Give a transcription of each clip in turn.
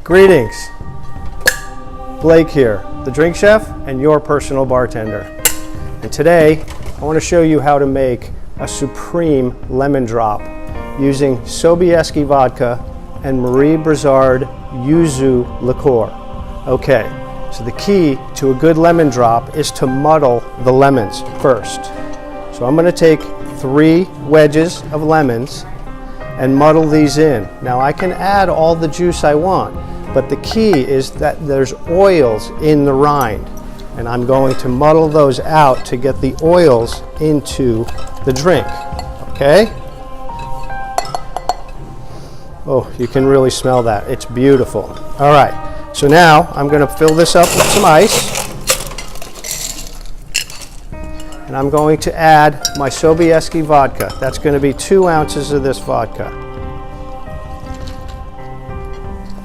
Greetings. Blake here, the drink chef and your personal bartender. And today, I want to show you how to make a supreme lemon drop using Sobieski vodka and Marie Brizzard Yuzu liqueur. Okay, so the key to a good lemon drop is to muddle the lemons first. So I'm going to take 3 wedges of lemons and muddle these in. Now I can add all the juice I want, but the key is that there's oils in the rind, and I'm going to muddle those out to get the oils into the drink. Okay? Oh, you can really smell that. It's beautiful. All right, so now I'm going to fill this up with some ice, and I'm going to add my Sobieski vodka. That's going to be 2 ounces of this vodka.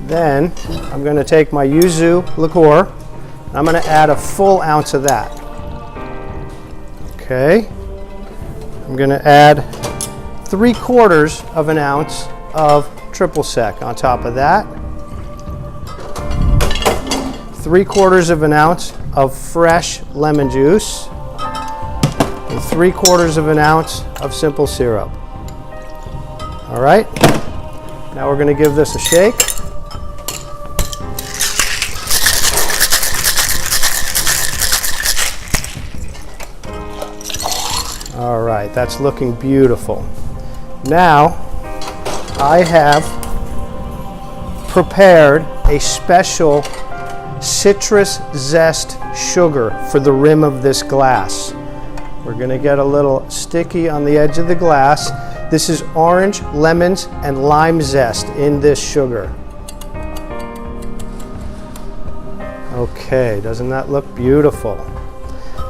Then I'm going to take my Yuzu liqueur. I'm going to add a full ounce of that. Okay. I'm going to add 3/4 of an ounce of triple sec on top of that. 3/4 of an ounce of fresh lemon juice. And 3/4 of an ounce of simple syrup. All right. Now we're going to give this a shake. All right, that's looking beautiful. Now, I have prepared a special citrus zest sugar for the rim of this glass. We're going to get a little sticky on the edge of the glass. This is orange, lemons, and lime zest in this sugar. Okay, doesn't that look beautiful?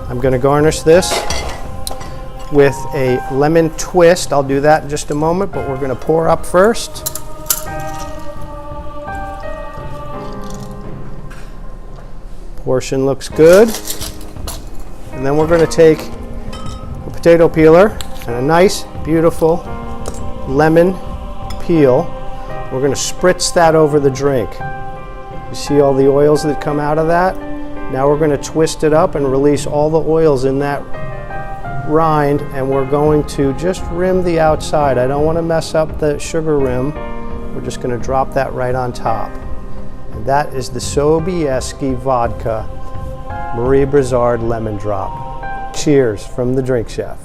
I'm going to garnish this with a lemon twist. I'll do that in just a moment, but we're going to pour up first. Portion looks good. And then we're going to take a potato peeler and a nice, beautiful lemon peel. We're going to spritz that over the drink. You see all the oils that come out of that? Now we're going to twist it up and release all the oils in that rind, and we're going to just rim the outside. I don't want to mess up the sugar rim. We're just going to drop that right on top. And that is the Sobieski vodka Marie Brizzard lemon drop. Cheers from the drink chef.